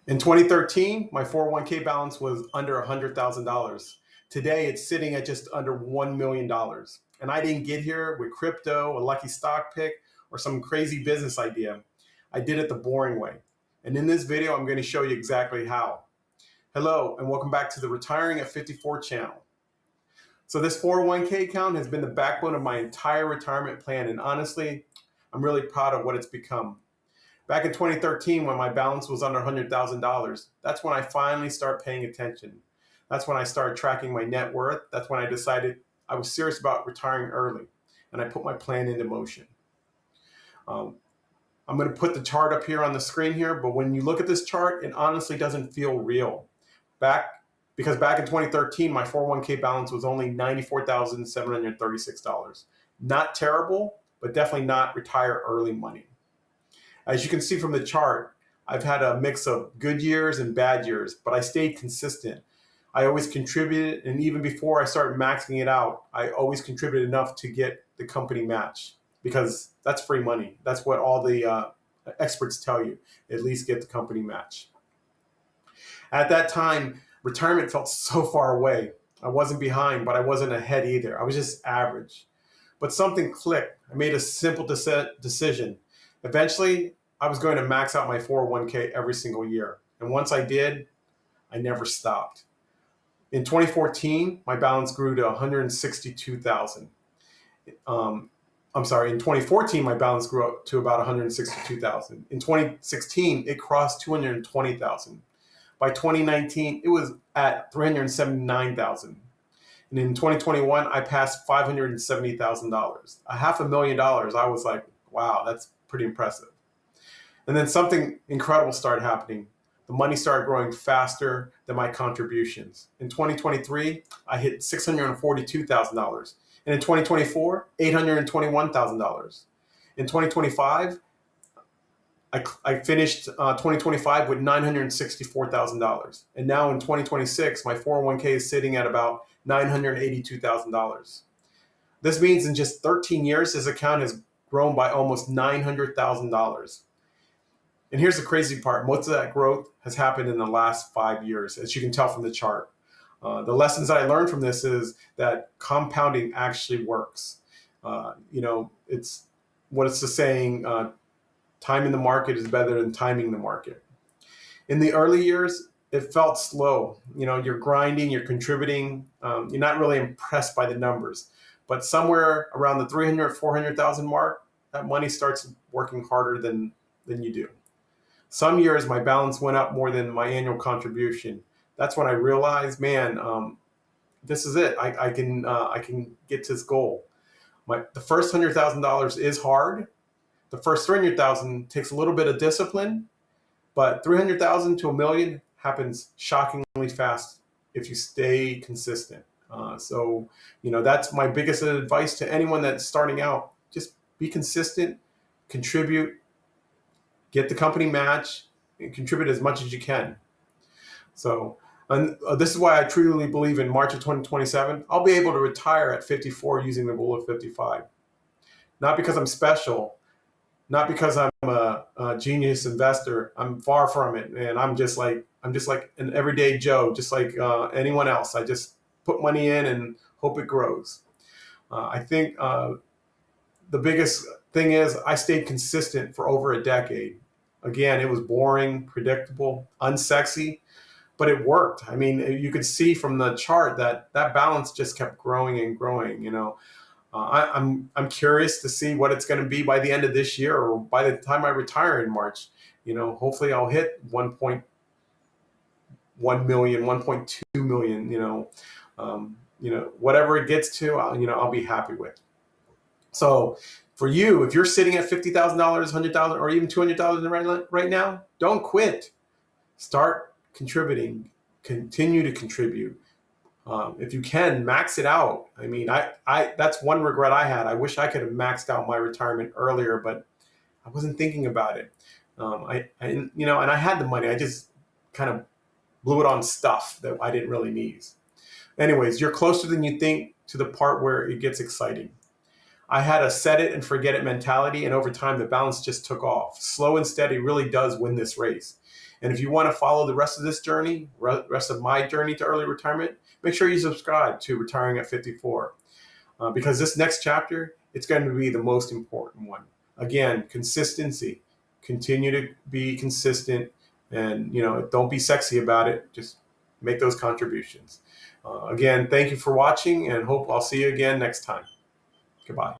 In 2013, my 401k balance was under $100,000. Today, it's sitting at just under $1 million. And I didn't get here with crypto, a lucky stock pick, or some crazy business idea. I did it the boring way. And in this video, I'm going to show you exactly how. Hello, and welcome back to the Retiring at 54 channel. So this 401k account has been the backbone of my entire retirement plan. And honestly, I'm really proud of what it's become. Back in 2013, when my balance was under $100,000, that's when I finally started paying attention. That's when I started tracking my net worth. That's when I decided I was serious about retiring early, and I put my plan into motion. I'm going to put the chart up here on the screen here, but when you look at this chart, it honestly doesn't feel real. Because back in 2013, my 401k balance was only $94,736. Not terrible, but definitely not retire early money. As you can see from the chart, I've had a mix of good years and bad years, but I stayed consistent. I always contributed, and even before I started maxing it out, I always contributed enough to get the company match, because that's free money. That's what all the experts tell you, at least get the company match. At that time, retirement felt so far away. I wasn't behind, but I wasn't ahead either. I was just average. But something clicked. I made a simple decision. Eventually, I was going to max out my 401k every single year. And once I did, I never stopped. In 2014, my balance grew to 162,000. I'm sorry, in 2014, my balance grew up to about 162,000. In 2016, it crossed 220,000. By 2019, it was at 379,000. And in 2021, I passed $570,000. $500,000. I was like, wow, that's pretty impressive. And then something incredible started happening. The money started growing faster than my contributions. In 2023, I hit $642,000. And in 2024, $821,000. In 2025, I finished 2025 with $964,000. And now in 2026, my 401k is sitting at about $982,000. This means in just 13 years, this account has grown by almost $900,000. And here's the crazy part. Most of that growth has happened in the last 5 years, as you can tell from the chart. The lessons that I learned from this is that compounding actually works. It's what it's the saying, time in the market is better than timing the market. In the early years, it felt slow. You're grinding, you're contributing, you're not really impressed by the numbers. But somewhere around the 300, 400,000 mark, that money starts working harder than you do. Some years, my balance went up more than my annual contribution. That's when I realized, man, this is it. I can get to this goal. The first $100,000 is hard. The first 300,000 takes a little bit of discipline, but 300,000 to $1 million happens shockingly fast if you stay consistent. So that's my biggest advice to anyone that's starting out. Just be consistent, contribute, get the company match, and contribute as much as you can. So this is why I truly believe in March of 2027, I'll be able to retire at 54 using the rule of 55. Not because I'm special, not because I'm a genius investor. I'm far from it, and I'm just like an everyday Joe, just like anyone else. I just put money in and hope it grows. I think the biggest thing is I stayed consistent for over a decade. Again, it was boring, predictable, unsexy, but it worked. I mean, you could see from the chart that balance just kept growing and growing. I'm curious to see what it's going to be by the end of this year, or by the time I retire in March. Hopefully I'll hit 1.1 million, 1.2 million. Whatever it gets to, I'll be happy with. So for you, if you're sitting at $50,000, $100,000, or even $200,000 right now, don't quit. Start contributing. Continue to contribute. If you can, max it out. I mean, that's one regret I had. I wish I could have maxed out my retirement earlier, but I wasn't thinking about it. And I had the money. I just kind of blew it on stuff that I didn't really need. Anyways, you're closer than you think to the part where it gets exciting. I had a set it and forget it mentality, and over time, the balance just took off. Slow and steady really does win this race. And if you want to follow the rest of this journey, rest of my journey to early retirement, make sure you subscribe to Retiring at 54. Because this next chapter, it's going to be the most important one. Again, consistency. Continue to be consistent, and don't be sexy about it. Just make those contributions. Again, thank you for watching, and hope I'll see you again next time. Goodbye.